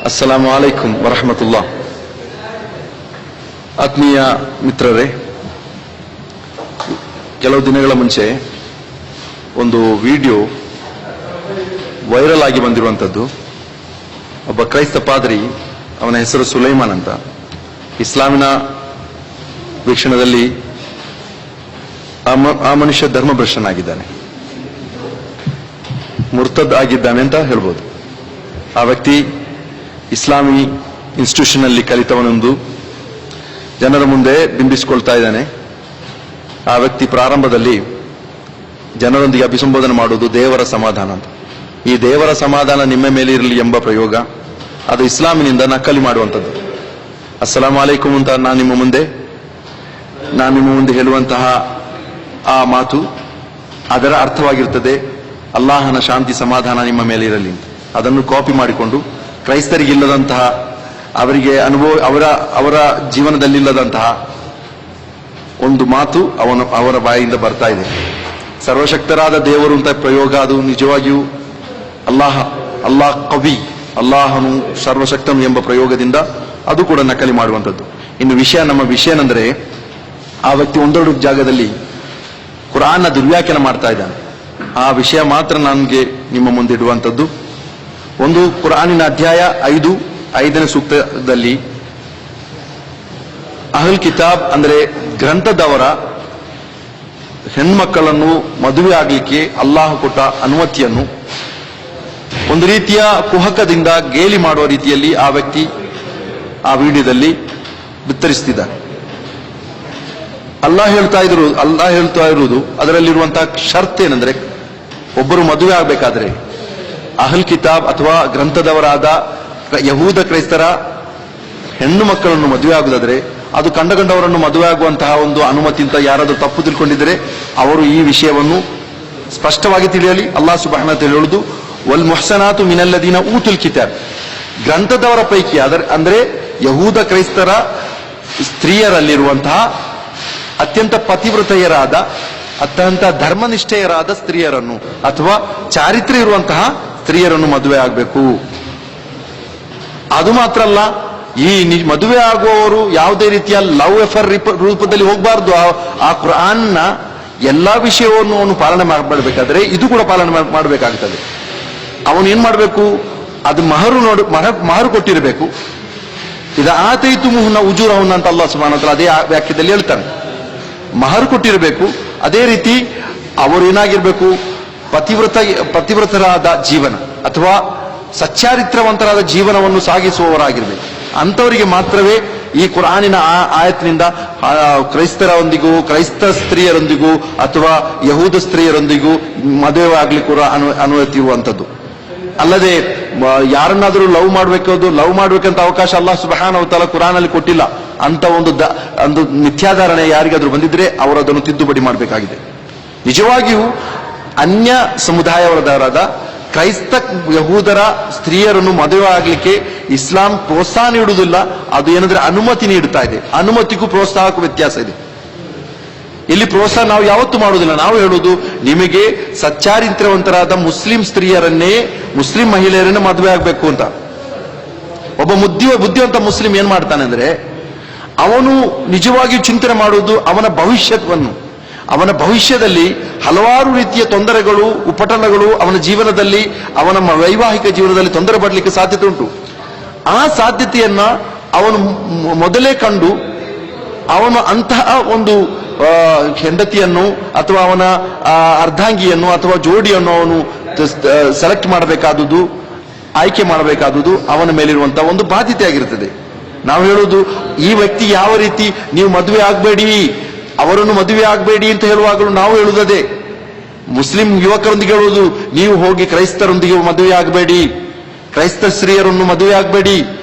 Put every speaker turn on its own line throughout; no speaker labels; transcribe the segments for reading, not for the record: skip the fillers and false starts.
ಅಸ್ಸಲಾಮು ಅಲೈಕುಂ ವರಹಮತುಲ್ಲಾ. ಆತ್ಮೀಯ ಮಿತ್ರರೇ, ಕೆಲವು ದಿನಗಳ ಮುಂಚೆ ಒಂದು ವಿಡಿಯೋ ವೈರಲ್ ಆಗಿ ಬಂದಿರುವಂಥದ್ದು. ಒಬ್ಬ ಕ್ರೈಸ್ತ ಪಾದ್ರಿ, ಅವನ ಹೆಸರು ಸುಲೈಮಾನ್ ಅಂತ, ಇಸ್ಲಾಮಿನ ವೀಕ್ಷಣದಲ್ಲಿ ಆ ಮನುಷ್ಯ ಧರ್ಮಭ್ರಷ್ಟನಾಗಿದ್ದಾನೆ, ಮುರ್ತದ್ ಆಗಿದ್ದಾನೆ ಅಂತ ಹೇಳ್ಬೋದು. ಆ ವ್ಯಕ್ತಿ ಇಸ್ಲಾಮಿ ಇನ್ಸ್ಟಿಟ್ಯೂಷನ್ ಅಲ್ಲಿ ಕಲಿತವನೊಂದು ಜನರ ಮುಂದೆ ಬಿಂಬಿಸಿಕೊಳ್ತಾ ಇದ್ದಾನೆ. ಆ ವ್ಯಕ್ತಿ ಪ್ರಾರಂಭದಲ್ಲಿ ಜನರೊಂದಿಗೆ ಅಭಿಸಂಬೋಧನೆ ಮಾಡುವುದು ದೇವರ ಸಮಾಧಾನ ಅಂತ. ಈ ದೇವರ ಸಮಾಧಾನ ನಿಮ್ಮ ಮೇಲೆ ಇರಲಿ ಎಂಬ ಪ್ರಯೋಗ ಅದು ಇಸ್ಲಾಮಿನಿಂದ ನಕಲಿ ಮಾಡುವಂಥದ್ದು. ಅಸ್ಸಲಾಮು ಅಲೈಕುಂ ಅಂತ ನಾನು ನಿಮ್ಮ ಮುಂದೆ ಹೇಳುವಂತಹ ಆ ಮಾತು ಅದರ ಅರ್ಥವಾಗಿರ್ತದೆ ಅಲ್ಲಾಹನ ಶಾಂತಿ ಸಮಾಧಾನ ನಿಮ್ಮ ಮೇಲೆ ಇರಲಿ ಅಂತ. ಅದನ್ನು ಕಾಪಿ ಮಾಡಿಕೊಂಡು ಕ್ರೈಸ್ತರಿಗಿಲ್ಲದಂತಹ, ಅವರಿಗೆ ಅನುಭವ, ಅವರ ಜೀವನದಲ್ಲಿಲ್ಲದಂತಹ ಒಂದು ಮಾತು ಅವರ ಬಾಯಿಯಿಂದ ಬರ್ತಾ ಇದೆ. ಸರ್ವಶಕ್ತರಾದ ದೇವರು ಅಂತ ಪ್ರಯೋಗ, ಅದು ನಿಜವಾಗಿಯೂ ಅಲ್ಲಾಹ್ ಕವಿ, ಅಲ್ಲಾಹನು ಸರ್ವಶಕ್ತನು ಎಂಬ ಪ್ರಯೋಗದಿಂದ ಅದು ಕೂಡ ನಕಲಿ ಮಾಡುವಂಥದ್ದು. ಇನ್ನು ನಮ್ಮ ವಿಷಯ ಏನಂದ್ರೆ, ಆ ವ್ಯಕ್ತಿ ಒಂದೆರಡು ಜಾಗದಲ್ಲಿ ಕುರಾನ್ನ ದುರ್ವ್ಯಾಖ್ಯಾನ ಮಾಡ್ತಾ ಇದ್ದಾನೆ. ಆ ವಿಷಯ ಮಾತ್ರ ನನಗೆ ನಿಮ್ಮ ಮುಂದೆ ಇಡುವಂಥದ್ದು. ಒಂದು, ಕುರಾನಿನ ಅಧ್ಯಾಯ 5ನೇ ಸೂಕ್ತದಲ್ಲಿ ಅಹಲ್ ಕಿತಾಬ್ ಅಂದ್ರೆ ಗ್ರಂಥದವರ ಹೆಣ್ಮಕ್ಕಳನ್ನು ಮದುವೆ ಆಗಲಿಕ್ಕೆ ಅಲ್ಲಾಹ್ ಕೊಟ್ಟ ಅನುಮತಿಯನ್ನು ಒಂದು ರೀತಿಯ ಕುಹಕದಿಂದ ಗೇಲಿ ಮಾಡುವ ರೀತಿಯಲ್ಲಿ ಆ ವ್ಯಕ್ತಿ ಆ ವಿಡಿಯೋದಲ್ಲಿ ಬಿತ್ತರಿಸ್ತಿದ್ದಾನೆ. ಅಲ್ಲಾಹ್ ಹೇಳ್ತಾ ಇರುವುದು ಅದರಲ್ಲಿರುವಂತಹ ಷರ್ತ್ ಏನಂದ್ರೆ, ಒಬ್ಬರು ಮದುವೆ ಆಗಬೇಕಾದ್ರೆ ಅಹಲ್ ಕಿತಾಬ್ ಅಥವಾ ಗ್ರಂಥದವರಾದ ಯಹೂದ ಕ್ರೈಸ್ತರ ಹೆಣ್ಣು ಮಕ್ಕಳನ್ನು ಮದುವೆ ಆಗುವುದಾದ್ರೆ ಅದು ಕಂಡವರನ್ನು ಮದುವೆ ಆಗುವಂತಹ ಒಂದು ಅನುಮತಿ ಅಂತ ಯಾರಾದರೂ ತಪ್ಪು ತಿಳ್ಕೊಂಡಿದ್ರೆ ಅವರು ಈ ವಿಷಯವನ್ನು ಸ್ಪಷ್ಟವಾಗಿ ತಿಳಿಯಲಿ. ಅಲ್ಲಾಹ್ ಸುಬ್ಹಾನಹು ವ ತಆಲಾ ಹೇಳುವುದು, ವಲ್ ಮುಹ್ಸನಾತು ಮಿನಲ್ಲದೀನ ಊತುಲ್ ಕಿತಾಬ್, ಗ್ರಂಥದವರ ಪೈಕಿ ಅಂದ್ರೆ ಯಹೂದ ಕ್ರೈಸ್ತರ ಸ್ತ್ರೀಯರಲ್ಲಿರುವಂತಹ ಅತ್ಯಂತ ಪತಿವ್ರತೆಯರಾದ, ಅತ್ಯಂತ ಧರ್ಮನಿಷ್ಠೆಯರಾದ ಸ್ತ್ರೀಯರನ್ನು ಅಥವಾ ಚಾರಿತ್ರ್ಯ ಇರುವಂತಹ ಸ್ತ್ರೀಯರನ್ನು ಮದುವೆ ಆಗಬೇಕು. ಅದು ಮಾತ್ರ ಅಲ್ಲ, ಈ ಮದುವೆ ಆಗುವವರು ಯಾವುದೇ ರೀತಿಯ ಲವ್ ಎಫರ್ ರೂಪದಲ್ಲಿ ಹೋಗಬಾರ್ದು. ಆ ಕುರಾನ್ನ ಎಲ್ಲಾ ವಿಷಯವನ್ನು ಅವನು ಪಾಲನೆ ಮಾಡಬೇಕಾದ್ರೆ ಇದು ಕೂಡ ಪಾಲನೆ ಮಾಡಬೇಕಾಗ್ತದೆ. ಅವನು ಏನ್ ಮಾಡಬೇಕು, ಅದು ಮಹರು ಕೊಟ್ಟಿರಬೇಕು. ಇದ ಆತೈತು ಮುಹ್ನ ಉಜೂರಹನ್ನ ಅಂತ ಅಲ್ಲಾಹ್ ಸುಬ್ಹಾನಹು ವ ತಆಲಾ ಅದೇ ವಾಕ್ಯದಲ್ಲಿ ಹೇಳ್ತಾನೆ. ಮಹರು ಕೊಟ್ಟಿರಬೇಕು. ಅದೇ ರೀತಿ ಅವರು ಏನಾಗಿರ್ಬೇಕು, ಪತಿವ್ರತರಾದ ಜೀವನ ಅಥವಾ ಸಚ್ಚಾರಿತ್ರವಂತರಾದ ಜೀವನವನ್ನು ಸಾಗಿಸುವವರಾಗಿರ್ಬೇಕು. ಅಂಥವರಿಗೆ ಮಾತ್ರವೇ ಈ ಕುರಾನಿನ ಆಯತ್ನಿಂದ ಕ್ರೈಸ್ತರೊಂದಿಗೂ, ಕ್ರೈಸ್ತ ಸ್ತ್ರೀಯರೊಂದಿಗೂ ಅಥವಾ ಯಹೂದ ಸ್ತ್ರೀಯರೊಂದಿಗೂ ಮದುವೆ ಆಗ್ಲಿಕ್ಕೆ ಕೂಡ ಅನುಮತಿ ಇರುವಂಥದ್ದು. ಅಲ್ಲದೆ ಯಾರನ್ನಾದ್ರೂ ಲವ್ ಮಾಡ್ಬೇಕಂತ ಅವಕಾಶ ಅಲ್ಲಾಹ್ ಸುಬ್ಹಾನಹು ವ ತಆಲಾ ಕುರಾನಲ್ಲಿ ಕೊಟ್ಟಿಲ್ಲ. ಅಂತ ಒಂದು ಮಿಥ್ಯಾಧಾರಣೆ ಯಾರಿಗಾದ್ರೂ ಬಂದಿದ್ರೆ ಅವರು ಅದನ್ನು ತಿದ್ದುಪಡಿ ಮಾಡಬೇಕಾಗಿದೆ. ನಿಜವಾಗಿಯೂ ಅನ್ಯ ಸಮುದಾಯವರಾದ ಕ್ರೈಸ್ತ ಯಹೂದರ ಸ್ತ್ರೀಯರನ್ನು ಮದುವೆ ಆಗಲಿಕ್ಕೆ ಇಸ್ಲಾಂ ಪ್ರೋತ್ಸಾಹ ನೀಡುವುದಿಲ್ಲ, ಅದು ಏನಂದ್ರೆ ಅನುಮತಿ ನೀಡುತ್ತಾ ಇದೆ. ಅನುಮತಿಗೂ ಪ್ರೋತ್ಸಾಹಕ್ಕೂ ವ್ಯತ್ಯಾಸ ಇದೆ. ಇಲ್ಲಿ ಪ್ರೋತ್ಸಾಹ ನಾವು ಯಾವತ್ತೂ ಮಾಡುವುದಿಲ್ಲ. ನಾವು ಹೇಳುವುದು, ನಿಮಗೆ ಸಚ್ಚಾರಿತ್ರ್ಯವಂತರಾದ ಮುಸ್ಲಿಂ ಮಹಿಳೆಯರನ್ನೇ ಮದುವೆ ಆಗಬೇಕು ಅಂತ. ಒಬ್ಬ ಬುದ್ಧಿವಂತ ಮುಸ್ಲಿಂ ಏನ್ ಮಾಡ್ತಾನೆ ಅಂದ್ರೆ, ಅವನು ನಿಜವಾಗಿಯೂ ಚಿಂತನೆ ಮಾಡುವುದು ಅವನ ಭವಿಷ್ಯದಲ್ಲಿ ಹಲವಾರು ರೀತಿಯ ತೊಂದರೆಗಳು, ಉಪಟಳಗಳು ಅವನ ಜೀವನದಲ್ಲಿ, ಅವನ ವೈವಾಹಿಕ ಜೀವನದಲ್ಲಿ ತೊಂದರೆ ಪಡಲಿಕ್ಕೆ ಸಾಧ್ಯತೆ ಉಂಟು. ಆ ಸಾಧ್ಯತೆಯನ್ನ ಅವನು ಮೊದಲೇ ಕಂಡು ಅವನು ಅಂತಹ ಒಂದು ಹೆಂಡತಿಯನ್ನು ಅಥವಾ ಅವನ ಅರ್ಧಾಂಗಿಯನ್ನು ಅಥವಾ ಜೋಡಿಯನ್ನು ಅವನು ಸೆಲೆಕ್ಟ್ ಮಾಡಬೇಕಾದುದು, ಆಯ್ಕೆ ಮಾಡಬೇಕಾದುದು ಅವನ ಮೇಲಿರುವಂತಹ ಒಂದು ಬಾಧ್ಯತೆ ಆಗಿರುತ್ತದೆ. ನಾವು ಹೇಳುವುದು, ಈ ವ್ಯಕ್ತಿ ಯಾವ ರೀತಿ ನೀವು ಅವರನ್ನು ಮದುವೆ ಆಗಬೇಡಿ ಅಂತ ಹೇಳುವಾಗಲೂ ನಾವು ಹೇಳುವುದೇ. ಮುಸ್ಲಿಂ ಯುವಕರೊಂದಿಗೆ ಹೇಳುವುದು, ನೀವು ಹೋಗಿ ಕ್ರೈಸ್ತರೊಂದಿಗೆ ಮದುವೆ ಆಗಬೇಡಿ, ಕ್ರೈಸ್ತ ಸ್ತ್ರೀಯರನ್ನು ಮದುವೆ ಆಗಬೇಡಿ.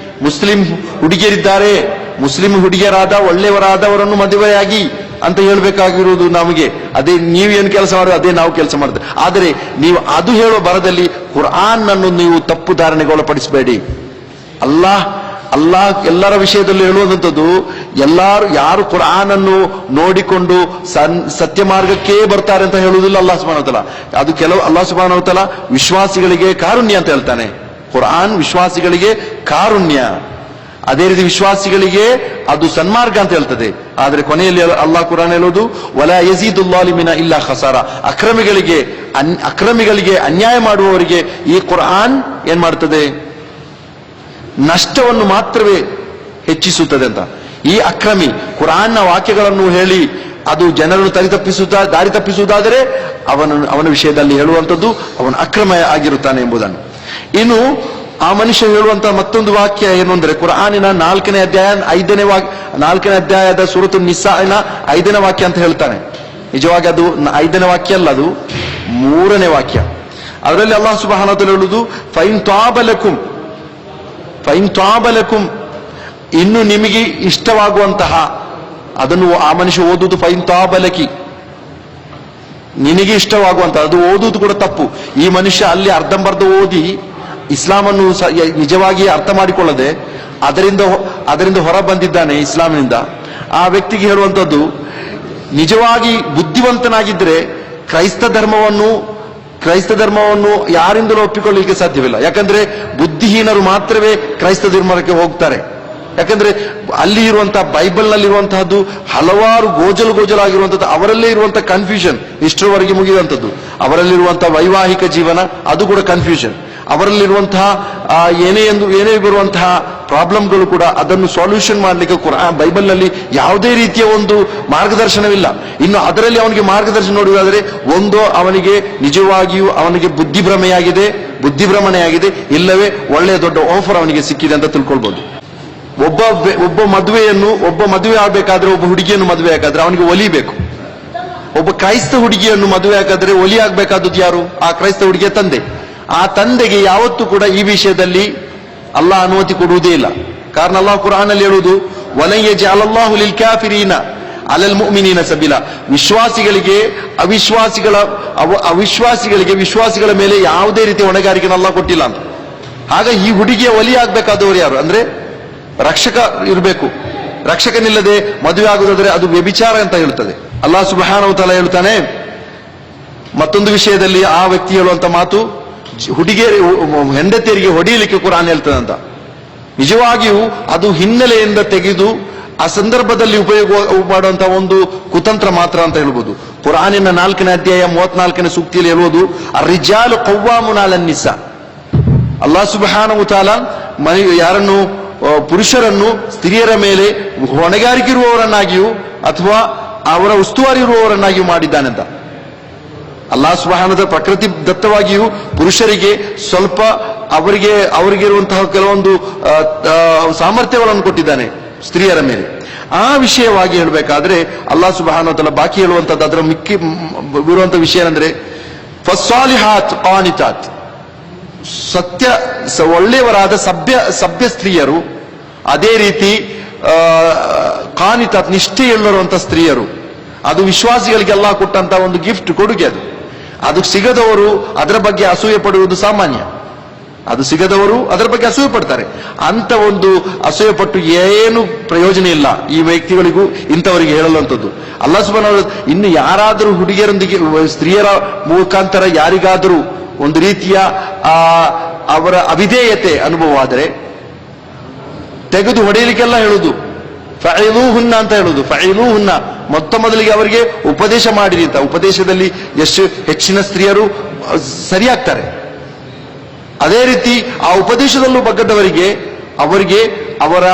ಮುಸ್ಲಿಂ ಹುಡುಗಿಯರಿದ್ದಾರೆ, ಮುಸ್ಲಿಂ ಹುಡುಗಿಯರಾದ ಒಳ್ಳೆಯವರಾದವರನ್ನು ಮದುವೆಯಾಗಿ ಅಂತ ಹೇಳಬೇಕಾಗಿರುವುದು ನಮಗೆ. ಅದೇ ನೀವೇನು ಕೆಲಸ ಮಾಡೋದು ಅದೇ ನಾವು ಕೆಲಸ ಮಾಡ್ತೇವೆ. ಆದರೆ ನೀವು ಅದು ಹೇಳುವ ಬರದಲ್ಲಿ ಕುರ್ಆನ್ ಅನ್ನು ನೀವು ತಪ್ಪು ಧಾರಣೆಗೊಳಪಡಿಸಬೇಡಿ. ಅಲ್ಲಾಹ್ ಎಲ್ಲರ ವಿಷಯದಲ್ಲಿ ಹೇಳುವಂಥದ್ದು, ಯಾರು ಕುರ್ಆನ್ ಅನ್ನು ನೋಡಿಕೊಂಡು ಸತ್ಯ ಮಾರ್ಗಕ್ಕೆ ಬರ್ತಾರೆ ಅಂತ ಹೇಳುವುದಿಲ್ಲ ಅಲ್ಲಾಹ್ ಸುಬ್ಹಾನಹು ವ ತಆಲಾ. ಅದು ಅಲ್ಲಾಹ್ ಸುಬ್ಹಾನಹು ವ ತಆಲಾ ವಿಶ್ವಾಸಿಗಳಿಗೆ ಕಾರುಣ್ಯ ಅಂತ ಹೇಳ್ತಾನೆ. ಕುರ್ಆನ್ ವಿಶ್ವಾಸಿಗಳಿಗೆ ಕಾರುಣ್ಯ, ಅದೇ ರೀತಿ ವಿಶ್ವಾಸಿಗಳಿಗೆ ಅದು ಸನ್ಮಾರ್ಗ ಅಂತ ಹೇಳ್ತದೆ. ಆದ್ರೆ ಕೊನೆಯಲ್ಲಿ ಅಲ್ಲಾಹ್ ಕುರ್ಆನ್ ಹೇಳೋದು ವಲಾ ಯಜೀದುಲ್ಲಾಲಿಮಿನ ಇಲ್ಲಾ ಖಸಾರ, ಅಕ್ರಮಿಗಳಿಗೆ ಅನ್ಯಾಯ ಮಾಡುವವರಿಗೆ ಈ ಕುರ್ಆನ್ ಏನ್ ಮಾಡ್ತದೆ, ನಷ್ಟವನ್ನು ಮಾತ್ರವೇ ಹೆಚ್ಚಿಸುತ್ತದೆ ಅಂತ. ಈ ಅಕ್ರಮಿ ಕುರ್ಆನ್ನ ವಾಕ್ಯಗಳನ್ನು ಹೇಳಿ ಅದು ಜನರನ್ನು ದಾರಿ ತಪ್ಪಿಸುವುದಾದರೆ ಅವನ ವಿಷಯದಲ್ಲಿ ಹೇಳುವಂಥದ್ದು ಅವನ ಅಕ್ರಮ ಆಗಿರುತ್ತಾನೆ ಎಂಬುದನ್ನು. ಇನ್ನು ಆ ಮನುಷ್ಯ ಹೇಳುವಂತಹ ಮತ್ತೊಂದು ವಾಕ್ಯ ಏನು ಅಂದ್ರೆ, ಕುರ್ಆನಿನ 4ನೇ ಅಧ್ಯಾಯದ ಸೂರತು ನಿಸಾನ 5ನೇ ವಾಕ್ಯ ಅಂತ ಹೇಳ್ತಾನೆ. ನಿಜವಾಗಿ ಅದು 5ನೇ ವಾಕ್ಯ ಅಲ್ಲ, ಅದು 3ನೇ ವಾಕ್ಯ. ಅದರಲ್ಲಿ ಅಲ್ಲಾಹ್ ಸುಬ್ಹಾನಹು ವ ತಆಲಾ ಹೇಳುವುದು ಫೈನ್ ತ್ವಾಬಲಕುಂ, ಇನ್ನು ನಿಮಗೆ ಇಷ್ಟವಾಗುವಂತಹ, ಅದನ್ನು ಆ ಮನುಷ್ಯ ಓದುವುದು ಫೈನ್ ತ್ವಾಬಲಕಿ, ನಿನಗೆ ಇಷ್ಟವಾಗುವಂತಹ, ಅದು ಓದುವುದು ಕೂಡ ತಪ್ಪು. ಈ ಮನುಷ್ಯ ಅಲ್ಲಿ ಅರ್ಧಂಬರ್ಧ ಓದಿ ಇಸ್ಲಾಮನ್ನು ನಿಜವಾಗಿ ಅರ್ಥ ಮಾಡಿಕೊಳ್ಳದೆ ಅದರಿಂದ ಹೊರ ಬಂದಿದ್ದಾನೆ ಇಸ್ಲಾಮಿನಿಂದ. ಆ ವ್ಯಕ್ತಿಗೆ ಹೇಳುವಂಥದ್ದು, ನಿಜವಾಗಿ ಬುದ್ಧಿವಂತನಾಗಿದ್ರೆ ಕ್ರೈಸ್ತ ಧರ್ಮವನ್ನು ಯಾರಿಂದಲೂ ಒಪ್ಪಿಕೊಳ್ಳಲಿಕ್ಕೆ ಸಾಧ್ಯವಿಲ್ಲ. ಯಾಕಂದ್ರೆ ಬುದ್ಧಿಹೀನರು ಮಾತ್ರವೇ ಕ್ರೈಸ್ತ ಧರ್ಮಕ್ಕೆ ಹೋಗ್ತಾರೆ. ಯಾಕಂದ್ರೆ ಅಲ್ಲಿ ಇರುವಂತಹ ಬೈಬಲ್ನಲ್ಲಿರುವಂತಹದ್ದು ಹಲವಾರು ಗೋಜಲಾಗಿರುವಂಥದ್ದು, ಅವರಲ್ಲೇ ಇರುವಂತಹ ಕನ್ಫ್ಯೂಷನ್ ಇಷ್ಟರವರೆಗೆ ಮುಗಿಯುವಂಥದ್ದು. ಅವರಲ್ಲಿರುವಂತಹ ವೈವಾಹಿಕ ಜೀವನ ಅದು ಕೂಡ ಕನ್ಫ್ಯೂಷನ್, ಅವರಲ್ಲಿರುವಂತಹ ಏನೇ ಬರುವಂತಹ ಪ್ರಾಬ್ಲಮ್ಗಳು ಕೂಡ ಅದನ್ನು ಸಾಲ್ಯೂಷನ್ ಮಾಡಲಿಕ್ಕೆ ಬೈಬಲ್ನಲ್ಲಿ ಯಾವುದೇ ರೀತಿಯ ಒಂದು ಮಾರ್ಗದರ್ಶನವಿಲ್ಲ. ಇನ್ನು ಅದರಲ್ಲಿ ಅವನಿಗೆ ಮಾರ್ಗದರ್ಶನ ನೋಡುವುದಾದರೆ, ಒಂದು ಅವನಿಗೆ ನಿಜವಾಗಿಯೂ ಅವನಿಗೆ ಬುದ್ಧಿಭ್ರಮಣೆಯಾಗಿದೆ, ಇಲ್ಲವೇ ಒಳ್ಳೆಯ ದೊಡ್ಡ ಆಫರ್ ಅವನಿಗೆ ಸಿಕ್ಕಿದೆ ಅಂತ ತಿಳ್ಕೊಳ್ಬಹುದು. ಒಬ್ಬ ಮದುವೆ ಆಗಬೇಕಾದ್ರೆ, ಒಬ್ಬ ಹುಡುಗಿಯನ್ನು ಮದುವೆ ಆಗಾದ್ರೆ ಅವನಿಗೆ ಒಲಿಬೇಕು. ಒಬ್ಬ ಕ್ರೈಸ್ತ ಹುಡುಗಿಯನ್ನು ಮದುವೆ ಆಗಾದ್ರೆ ಒಲಿ ಆಗ್ಬೇಕಾದದ್ದು ಯಾರು? ಆ ಕ್ರೈಸ್ತ ಹುಡುಗಿಯ ತಂದೆ. ಆ ತಂದೆಗೆ ಯಾವತ್ತೂ ಕೂಡ ಈ ವಿಷಯದಲ್ಲಿ ಅಲ್ಲಾಹ್ ಅನುಮತಿ ಕೊಡುವುದೇ ಇಲ್ಲ. ಕಾರಣ ಅಲ್ಲಾಹ್ ಕುರ್ಆನಲ್ಲಿ ಹೇಳುವುದು ವಲನ್ ಯಜಅಲಲ್ಲಾಹು ಲಿಲ್ ಕಾಫಿರೀನ ಅಲಲ್ ಮುಅ್ಮಿನೀನ ಸಬೀಲ, ಅವಿಶ್ವಾಸಿಗಳಿಗೆ ವಿಶ್ವಾಸಿಗಳ ಮೇಲೆ ಯಾವುದೇ ರೀತಿಯ ಹೊಣೆಗಾರಿಕೆಯನ್ನು ಅಲ್ಲಾಹ್ ಕೊಟ್ಟಿಲ್ಲ ಅಂತ. ಆಗ ಈ ಹುಡುಗಿಯ ಒಲಿ ಆಗ್ಬೇಕಾದವರು ಯಾರು ಅಂದ್ರೆ ರಕ್ಷಕ ಇರಬೇಕು. ರಕ್ಷಕನಿಲ್ಲದೆ ಮದುವೆ ಆಗುವುದಾದ್ರೆ ಅದು ವ್ಯಭಿಚಾರ ಅಂತ ಹೇಳ್ತದೆ. ಅಲ್ಲಾಹ್ ಸುಬ್ಹಾನಹು ವ ತಆಲಾ ಹೇಳ್ತಾನೆ ಮತ್ತೊಂದು ವಿಷಯದಲ್ಲಿ, ಆ ವ್ಯಕ್ತಿ ಹೇಳುವಂತ ಮಾತು, ಹೆಂಡತಿಯರಿಗೆ ಹೊಡೆಯಲಿಕ್ಕೆ ಕುರ್ಆನ್ ಹೇಳ್ತದೆ ಅಂತ. ನಿಜವಾಗಿಯೂ ಅದು ಹಿನ್ನೆಲೆಯಿಂದ ತೆಗೆದು ಆ ಸಂದರ್ಭದಲ್ಲಿ ಉಪಯೋಗ ಮಾಡುವಂತಹ ಒಂದು ಕುತಂತ್ರ ಮಾತ್ರ ಅಂತ ಹೇಳ್ಬೋದು. ಕುರ್ಆನಿನ 4ನೇ ಅಧ್ಯಾಯ 34ನೇ ಸೂಕ್ತಿಯಲ್ಲಿ ಹೇಳುವುದು ಅರ್ರಿಜಾಲು ಕವ್ವಾಮುನ ಅಲನ್ ನಿಸಾ. ಅಲ್ಲಾಹ್ ಸುಬ್ಹಾನಹು ವ ತಆಲಾ ಯಾರನ್ನು, ಪುರುಷರನ್ನು ಸ್ತ್ರೀಯರ ಮೇಲೆ ಹೊಣೆಗಾರಿಕೆ ಇರುವವರನ್ನಾಗಿಯೂ ಅಥವಾ ಅವರ ಉಸ್ತುವಾರಿ ಇರುವವರನ್ನಾಗಿಯೂ ಮಾಡಿದ್ದಾನೆಂತ. ಅಲ್ಲಾಹ್ ಸುಬ್ಹಾನಹು ವ ತಆಲಾ ಪ್ರಕೃತಿ ದತ್ತವಾಗಿಯೂ ಪುರುಷರಿಗೆ ಸ್ವಲ್ಪ ಅವರಿಗಿರುವಂತಹ ಕೆಲವೊಂದು ಸಾಮರ್ಥ್ಯಗಳನ್ನು ಕೊಟ್ಟಿದ್ದಾನೆ ಸ್ತ್ರೀಯರ ಮೇಲೆ. ಆ ವಿಷಯವಾಗಿ ಹೇಳಬೇಕಾದ್ರೆ ಅಲ್ಲಾಹ್ ಸುಬ್ಹಾನಹು ವ ತಆಲಾ ಬಾಕಿ ಹೇಳುವಂತದ್ದು, ಅದರ ಮಿಕ್ಕಿ ಇರುವಂತಹ ವಿಷಯ ಏನಂದ್ರೆ ಫಸ್ಸಾಲಿಹಾತ್ ಕಾನಿತಾತ್, ಒಳ್ಳೆಯವರಾದ ಸಭ್ಯ ಸ್ತ್ರೀಯರು, ಅದೇ ರೀತಿ ಕಾನಿತಾತ್ ನಿಷ್ಠೆಯುಳ್ಳರುವಂತ ಸ್ತ್ರೀಯರು. ಅದು ವಿಶ್ವಾಸಿಗಳಿಗೆ ಅಲ್ಲಾಹ್ ಕೊಟ್ಟಂತ ಒಂದು ಗಿಫ್ಟ್, ಕೊಡುಗೆ. ಅದು ಸಿಗದವರು ಅದರ ಬಗ್ಗೆ ಅಸೂಯೆ ಪಡುವುದು ಸಾಮಾನ್ಯ. ಅದು ಸಿಗದವರು ಅದರ ಬಗ್ಗೆ ಅಸೂಯೆ ಪಡ್ತಾರೆ. ಅಂತ ಒಂದು ಅಸೂಯೆ ಪಟ್ಟು ಏನು ಪ್ರಯೋಜನ ಇಲ್ಲ ಈ ವ್ಯಕ್ತಿಗಳಿಗೂ ಇಂಥವರಿಗೆ ಹೇಳುವಂಥದ್ದು. ಅಲ್ಲಾಹ್ ಸುಬ್ಹಾನಹು ವ ತಆಲಾ ಇನ್ನು ಯಾರಾದರೂ ಹುಡುಗಿಯರೊಂದಿಗೆ, ಸ್ತ್ರೀಯರ ಮುಖಾಂತರ ಯಾರಿಗಾದರೂ ಒಂದು ರೀತಿಯ ಅವರ ಅವಿಧೇಯತೆ ಅನುಭವ ಆದರೆ ತೆಗೆದು ಹೊಡೆಯಲಿಕ್ಕೆಲ್ಲ ಹೇಳುದು, ಫಅಲೂಹುನ್ನ ಅಂತ ಹೇಳುದು. ಫಅಲೂಹುನ್ನ, ಮೊದಲಿಗೆ ಅವರಿಗೆ ಉಪದೇಶ ಮಾಡಿರಿ ಅಂತ. ಉಪದೇಶದಲ್ಲಿ ಎಷ್ಟು ಹೆಚ್ಚಿನ ಸ್ತ್ರೀಯರು ಸರಿಯಾಗ್ತಾರೆ. ಅದೇ ರೀತಿ ಆ ಉಪದೇಶದಲ್ಲೂ ಬಗ್ಗದವರಿಗೆ ಅವರಿಗೆ ಅವರ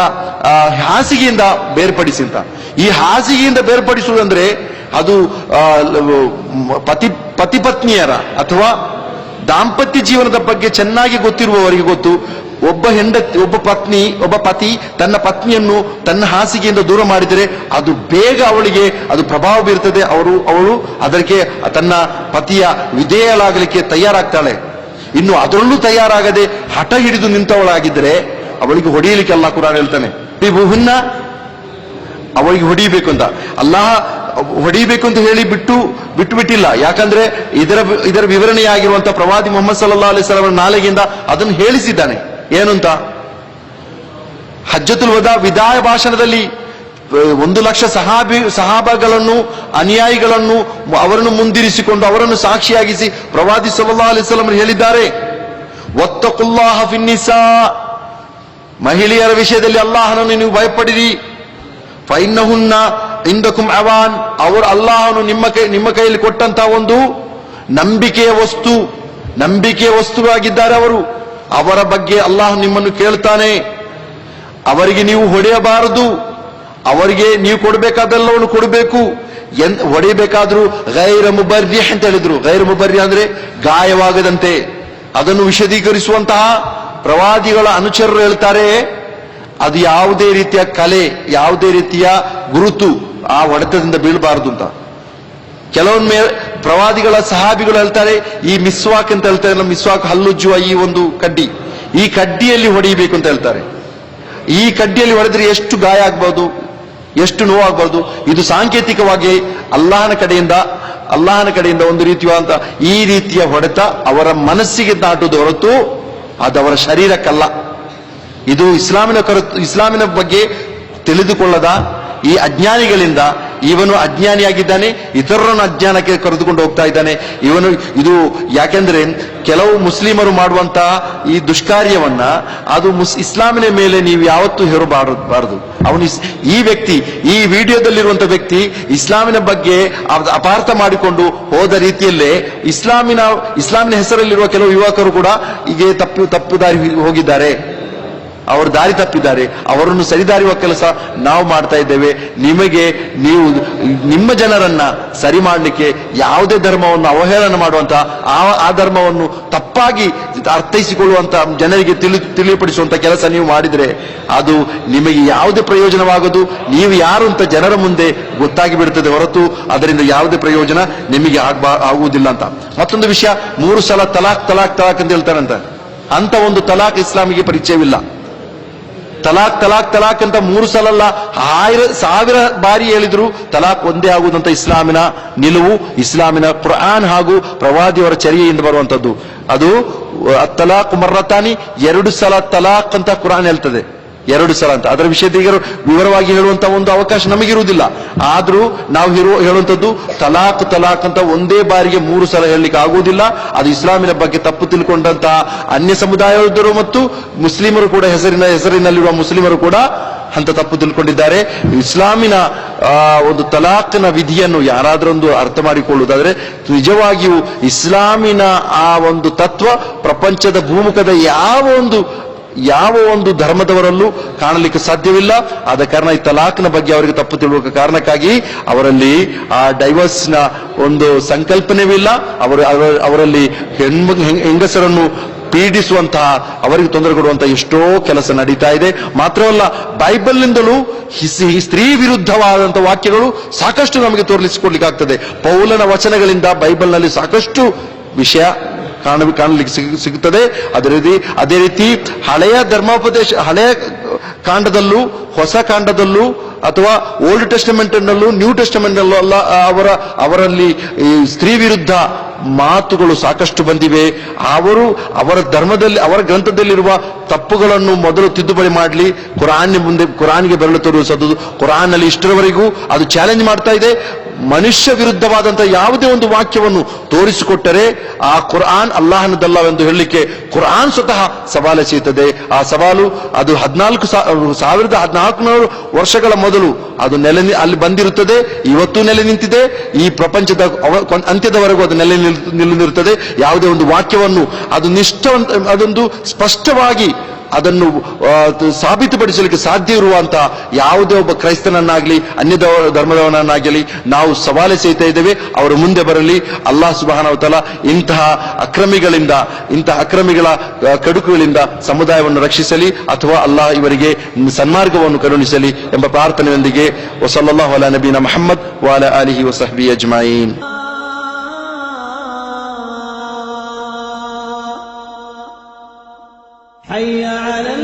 ಹಾಸಿಗೆಯಿಂದ ಬೇರ್ಪಡಿಸಿ ಅಂತ. ಈ ಹಾಸಿಗೆಯಿಂದ ಬೇರ್ಪಡಿಸುವುದಂದ್ರೆ ಅದು ಪತಿಪತ್ನಿಯರ ಅಥವಾ ದಾಂಪತ್ಯ ಜೀವನದ ಬಗ್ಗೆ ಚೆನ್ನಾಗಿ ಗೊತ್ತಿರುವವರಿಗೆ ಗೊತ್ತು. ಒಬ್ಬ ಪತಿ ತನ್ನ ಪತ್ನಿಯನ್ನು ತನ್ನ ಹಾಸಿಗೆಯಿಂದ ದೂರ ಮಾಡಿದರೆ ಅದು ಬೇಗ ಅವಳಿಗೆ ಅದು ಪ್ರಭಾವ ಬೀರ್ತದೆ. ಅವಳು ಅದಕ್ಕೆ ತನ್ನ ಪತಿಯ ವಿಧೇಯಳಾಗಲಿಕ್ಕೆ ತಯಾರಾಗ್ತಾಳೆ. ಇನ್ನು ಅದರಲ್ಲೂ ತಯಾರಾಗದೆ ಹಠ ಹಿಡಿದು ನಿಂತವಳಾಗಿದ್ದರೆ ಅವಳಿಗೆ ಹೊಡೆಯಲಿಕ್ಕೆ ಅಲ್ಲಾಹ್ ಕುರ್ಆನ್ ಹೇಳ್ತಾನೆ, ಅವಳಿಗೆ ಹೊಡಿಬೇಕು ಅಂತ. ಅಲ್ಲಾಹ್ ಹೊಡಿಬೇಕು ಅಂತ ಹೇಳಿ ಬಿಟ್ಟಿಲ್ಲ. ಯಾಕಂದ್ರೆ ಇದರ ವಿವರಣೆಯಾಗಿರುವಂತಹ ಪ್ರವಾದಿ ಮುಹಮ್ಮದ್ ಸಲ್ಲಲ್ಲಾಹು ಅಲೈಹಿ ವಸಲ್ಲಂ ನಾಲಿಗೆಯಿಂದ ಅದನ್ನು ಹೇಳಿಸಿದ್ದಾನೆ. ಏನು ಅಂತ, ಹಜ್ಜತುಲ್ ವದಾ ವಿದಾಯ ಭಾಷಣದಲ್ಲಿ 1,00,000 ಸಹಾಬಾಗಳನ್ನು, ಅನುಯಾಯಿಗಳನ್ನು ಅವರನ್ನು ಮುಂದಿರಿಸಿಕೊಂಡು ಅವರನ್ನು ಸಾಕ್ಷಿಯಾಗಿಸಿ ಪ್ರವಾದಿ ಸಲ್ಲಲ್ಲಾಹು ಅಲೈಹಿ ವಸಲ್ಲಂ ಹೇಳಿದ್ದಾರೆ, ವತ್ತಕುಲ್ಲಾಹ ಫಿನ್ನಿಸಾ, ಮಹಿಳೆಯರ ವಿಷಯದಲ್ಲಿ ಅಲ್ಲಾಹನನ್ನು ನೀವು ಭಯಪಡಿರಿ. ಫೈನ್ನಹುನ್ನ ಇಂದಕುಂ ಅವಾನ್, ಅವರು ಅಲ್ಲಾಹನು ನಿಮ್ಮ ಕೈಯಲ್ಲಿ ಕೊಟ್ಟಂತಹ ಒಂದು ನಂಬಿಕೆಯ ವಸ್ತುವಾಗಿದ್ದಾರೆ ಅವರು. ಅವರ ಬಗ್ಗೆ ಅಲ್ಲಾಹ್ ನಿಮ್ಮನ್ನು ಕೇಳ್ತಾನೆ. ಅವರಿಗೆ ನೀವು ಹೊಡೆಯಬಾರದು, ಅವರಿಗೆ ನೀವು ಕೊಡಬೇಕಾದೆಲ್ಲವನ್ನು ಕೊಡಬೇಕು. ಹೊಡೆಯಬೇಕಾದ್ರೂ ಗೈರ ಮುಬರ್ರಿ ಅಂತ ಹೇಳಿದ್ರು. ಗೈರ ಮುಬರ್ರಿ ಅಂದ್ರೆ ಗಾಯವಾಗದಂತೆ. ಅದನ್ನು ವಿಶದೀಕರಿಸುವಂತಹ ಪ್ರವಾದಿಗಳ ಅನುಚರರು ಹೇಳ್ತಾರೆ, ಅದು ಯಾವುದೇ ರೀತಿಯ ಕಲೆ, ಯಾವುದೇ ರೀತಿಯ ಗುರುತು ಆ ಹೊಡೆತದಿಂದ ಬೀಳಬಾರದು ಅಂತ. ಕೆಲವೊಮ್ಮೆ ಪ್ರವಾದಿಗಳ ಸಹಾಬಿಗಳು ಹೇಳ್ತಾರೆ, ಈ ಮಿಸ್ವಾಕ್ ಅಂತ ಹೇಳ್ತಾರೆ, ನಮ್ಮ ಮಿಸ್ವಾಕ್ ಹಲ್ಲುಜ್ಜುವ ಈ ಒಂದು ಕಡ್ಡಿ, ಈ ಕಡ್ಡಿಯಲ್ಲಿ ಹೊಡೆಯಬೇಕು ಅಂತ ಹೇಳ್ತಾರೆ. ಈ ಕಡ್ಡಿಯಲ್ಲಿ ಹೊಡೆದ್ರೆ ಎಷ್ಟು ಗಾಯ ಆಗ್ಬಹುದು, ಎಷ್ಟು ನೋವಾಗಬಾರ್ದು. ಇದು ಸಾಂಕೇತಿಕವಾಗಿ ಅಲ್ಲಾಹನ ಕಡೆಯಿಂದ ಒಂದು ರೀತಿಯಾದಂತ ಈ ರೀತಿಯ ಹೊಡೆತ ಅವರ ಮನಸ್ಸಿಗೆ ನಾಟುವುದು ಹೊರತು ಅದು ಅವರ ಶರೀರಕ್ಕಲ್ಲ. ಇದು ಇಸ್ಲಾಮಿನ ಬಗ್ಗೆ ತಿಳಿದುಕೊಳ್ಳದ ಈ ಅಜ್ಞಾನಿಗಳಿಂದ ಇವನು ಅಜ್ಞಾನಿಯಾಗಿದ್ದಾನೆ, ಇತರರನ್ನು ಅಜ್ಞಾನಕ್ಕೆ ಕರೆದುಕೊಂಡು ಹೋಗ್ತಾ ಇದ್ದಾನೆ ಇದು. ಯಾಕೆಂದ್ರೆ ಕೆಲವು ಮುಸ್ಲಿಮರು ಮಾಡುವಂತಹ ಈ ದುಷ್ಕಾರ್ಯವನ್ನ ಅದು ಇಸ್ಲಾಮಿನ ಮೇಲೆ ನೀವು ಯಾವತ್ತೂ ಹೇರಬಾರದು. ಈ ವ್ಯಕ್ತಿ, ಈ ವಿಡಿಯೋದಲ್ಲಿರುವಂತಹ ವ್ಯಕ್ತಿ ಇಸ್ಲಾಮಿನ ಬಗ್ಗೆ ಅಪಾರ್ಥ ಮಾಡಿಕೊಂಡು ಹೋದ ರೀತಿಯಲ್ಲೇ ಇಸ್ಲಾಮಿನ ಹೆಸರಲ್ಲಿರುವ ಕೆಲವು ಯುವಕರು ಕೂಡ ಹೀಗೆ ತಪ್ಪು ದಾರಿ ಹೋಗಿದ್ದಾರೆ, ಅವರು ದಾರಿ ತಪ್ಪಿದ್ದಾರೆ. ಅವರನ್ನು ಸರಿದಾರಿಯುವ ಕೆಲಸ ನಾವು ಮಾಡ್ತಾ ಇದ್ದೇವೆ. ನೀವು ನಿಮ್ಮ ಜನರನ್ನ ಸರಿ ಮಾಡಲಿಕ್ಕೆ ಯಾವುದೇ ಧರ್ಮವನ್ನು ಅವಹೇಳನ ಮಾಡುವಂತ ಆ ಧರ್ಮವನ್ನು ತಪ್ಪಾಗಿ ಅರ್ಥೈಸಿಕೊಳ್ಳುವಂತ ಜನರಿಗೆ ತಿಳಿಯಪಡಿಸುವಂತ ಕೆಲಸ ನೀವು ಮಾಡಿದ್ರೆ ಅದು ನಿಮಗೆ ಯಾವುದೇ ಪ್ರಯೋಜನವಾಗದು. ನೀವು ಯಾರು ಅಂತ ಜನರ ಮುಂದೆ ಗೊತ್ತಾಗಿ ಬಿಡುತ್ತದೆ ಹೊರತು ಅದರಿಂದ ಯಾವುದೇ ಪ್ರಯೋಜನ ನಿಮಗೆ ಆಗುವುದಿಲ್ಲ ಅಂತ. ಮತ್ತೊಂದು ವಿಷಯ, 3 ಸಲ ತಲಾಕ್ ಅಂತ ಹೇಳ್ತಾರಂತ. ಅಂತ ಒಂದು ತಲಾಕ್ ಇಸ್ಲಾಮಿಗೆ ಪರಿಚಯವಿಲ್ಲ. ತಲಾಕ್ ಅಂತ 3 ಸಲ ಅಲ್ಲ, 1000 ಬಾರಿ ಹೇಳಿದ್ರು ತಲಾಕ್ ಒಂದೇ ಆಗುವುದಂತ ಇಸ್ಲಾಮಿನ ನಿಲುವು, ಇಸ್ಲಾಮಿನ ಕುರ್ಆನ್ ಹಾಗೂ ಪ್ರವಾದಿಯವರ ಚರ್ಯೆಯಿಂದ ಬರುವಂತದ್ದು. ಅದು ತಲಾಕ್ ಮರ್ರತಾನಿ, 2 ಸಲ ತಲಾಕ್ ಅಂತ ಕುರ್ಆನ್ ಹೇಳ್ತದೆ, 2 ಸಲ ಅಂತ. ಅದರ ವಿಷಯದ ವಿವರವಾಗಿ ಹೇಳುವಂತ ಒಂದು ಅವಕಾಶ ನಮಗಿರುವುದಿಲ್ಲ. ಆದ್ರೂ ನಾವು ಹೇಳುವಂತದ್ದು ತಲಾಕ್ ಅಂತ ಒಂದೇ ಬಾರಿಗೆ 3 ಸಲ ಹೇಳಲಿಕ್ಕೆ ಆಗುವುದಿಲ್ಲ. ಅದು ಇಸ್ಲಾಮಿನ ಬಗ್ಗೆ ತಪ್ಪು ತಿಳ್ಕೊಂಡಂತಹ ಅನ್ಯ ಸಮುದಾಯದವರು ಮತ್ತು ಮುಸ್ಲಿಮರು ಕೂಡ ಹೆಸರಿನಲ್ಲಿರುವ ಮುಸ್ಲಿಮರು ಕೂಡ ಅಂತ ತಪ್ಪು ತಿಳ್ಕೊಂಡಿದ್ದಾರೆ. ಇಸ್ಲಾಮಿನ ಒಂದು ತಲಾಕ್ನ ವಿಧಿಯನ್ನು ಯಾರಾದ್ರೊಂದು ಅರ್ಥ ಮಾಡಿಕೊಳ್ಳುವುದಾದ್ರೆ ನಿಜವಾಗಿಯೂ ಇಸ್ಲಾಮಿನ ಆ ಒಂದು ತತ್ವ ಪ್ರಪಂಚದ ಭೂಮುಖದ ಯಾವ ಒಂದು ಧರ್ಮದವರಲ್ಲೂ ಕಾಣಲಿಕ್ಕೆ ಸಾಧ್ಯವಿಲ್ಲ. ಆದ ಕಾರಣ ಈ ತಲಾಕ್ನ ಬಗ್ಗೆ ಅವರಿಗೆ ತಪ್ಪು ತಿಳುವ ಕಾರಣಕ್ಕಾಗಿ ಅವರಲ್ಲಿ ಆ ಡೈವರ್ಸ್ನ ಒಂದು ಸಂಕಲ್ಪನೆವಿಲ್ಲ. ಅವರಲ್ಲಿ ಹೆಂಗಸರನ್ನು ಪೀಡಿಸುವಂತಹ, ಅವರಿಗೆ ತೊಂದರೆ ಕೊಡುವಂತಹ ಎಷ್ಟೋ ಕೆಲಸ ನಡೀತಾ ಇದೆ. ಮಾತ್ರವಲ್ಲ, ಬೈಬಲ್ನಿಂದಲೂ ಸ್ತ್ರೀ ವಿರುದ್ಧವಾದಂತಹ ವಾಕ್ಯಗಳು ಸಾಕಷ್ಟು ನಮಗೆ ತೋರಿಸಿಕೊಡ್ಲಿಕ್ಕಾಗ್ತದೆ. ಪೌಲನ ವಚನಗಳಿಂದ ಬೈಬಲ್ನಲ್ಲಿ ಸಾಕಷ್ಟು ವಿಷಯ ಕಾಣಲಿಕ್ಕೆ ಸಿಗುತ್ತದೆ. ಅದೇ ರೀತಿ ಹಳೆಯ ಕಾಂಡದಲ್ಲೂ ಹೊಸ ಕಾಂಡದಲ್ಲೂ ಅಥವಾ ಓಲ್ಡ್ ಟೆಸ್ಟಮೆಂಟ್ ನಲ್ಲೂ ನ್ಯೂ ಟೆಸ್ಟಮೆಂಟ್ ನಲ್ಲೂ ಅಲ್ಲ ಅವರಲ್ಲಿ ಸ್ತ್ರೀ ವಿರುದ್ಧ ಮಾತುಗಳು ಸಾಕಷ್ಟು ಬಂದಿವೆ. ಅವರ ಧರ್ಮದಲ್ಲಿ, ಅವರ ಗ್ರಂಥದಲ್ಲಿರುವ ತಪ್ಪುಗಳನ್ನು ಮೊದಲು ತಿದ್ದುಪಡಿ ಮಾಡಲಿ, ಕುರಾನ್ಗೆ ಬೆರಳು ತೋರಿಸುವುದು. ಕುರಾನ್ ನಲ್ಲಿ ಇಷ್ಟರವರೆಗೂ ಅದು ಚಾಲೆಂಜ್ ಮಾಡ್ತಾ ಇದೆ. ಮನುಷ್ಯ ವಿರುದ್ಧವಾದಂತಹ ಯಾವುದೇ ಒಂದು ವಾಕ್ಯವನ್ನು ತೋರಿಸಿಕೊಟ್ಟರೆ ಆ ಕುರ್ಆನ್ ಅಲ್ಲಾಹನದಲ್ಲವೆಂದು ಹೇಳಲಿಕ್ಕೆ ಕುರ್ಆನ್ ಸ್ವತಃ ಸವಾಲೆಸೆಯುತ್ತದೆ. ಆ ಸವಾಲು ಅದು 1400 ವರ್ಷಗಳ ಮೊದಲು ಅದು ಅಲ್ಲಿ ಬಂದಿರುತ್ತದೆ. ಇವತ್ತು ನೆಲೆ ನಿಂತಿದೆ. ಈ ಪ್ರಪಂಚದ ಅಂತ್ಯದವರೆಗೂ ಅದು ನೆಲೆ ನಿಲ್ಲುತ್ತದೆ. ಯಾವುದೇ ಒಂದು ವಾಕ್ಯವನ್ನು ಅದೊಂದು ಸ್ಪಷ್ಟವಾಗಿ ಅದನ್ನು ಸಾಬೀತುಪಡಿಸಲಿಕ್ಕೆ ಸಾಧ್ಯ ಇರುವಂತಹ ಯಾವುದೇ ಒಬ್ಬ ಕ್ರೈಸ್ತನನ್ನಾಗಲಿ ಅನ್ಯ ಧರ್ಮದವನನ್ನಾಗಲಿ ನಾವು ಸವಾಲೆಸೆಯುತ್ತಾ ಇದ್ದೇವೆ. ಅವರು ಮುಂದೆ ಬರಲಿ. ಅಲ್ಲಾಹ್ ಸುಬ್ಹಾನಹು ವ ತಆಲಾ ಇಂತಹ ಅಕ್ರಮಿಗಳ ಕಡುಕುಗಳಿಂದ ಸಮುದಾಯವನ್ನು ರಕ್ಷಿಸಲಿ, ಅಥವಾ ಅಲ್ಲಾಹ್ ಇವರಿಗೆ ಸನ್ಮಾರ್ಗವನ್ನು ಕರುಣಿಸಲಿ ಎಂಬ ಪ್ರಾರ್ಥನೆಯೊಂದಿಗೆ ವಸಲ್ಲಲ್ಲಾಹು ಅಲಾ ನಬೀನಾ ಮುಹಮ್ಮದ್ ವ ಅಲಾ ಆಲಿಹಿ ವ ಸಹ್ಬಿಹಿ ಅಜ್ಮഈನ್.
حي على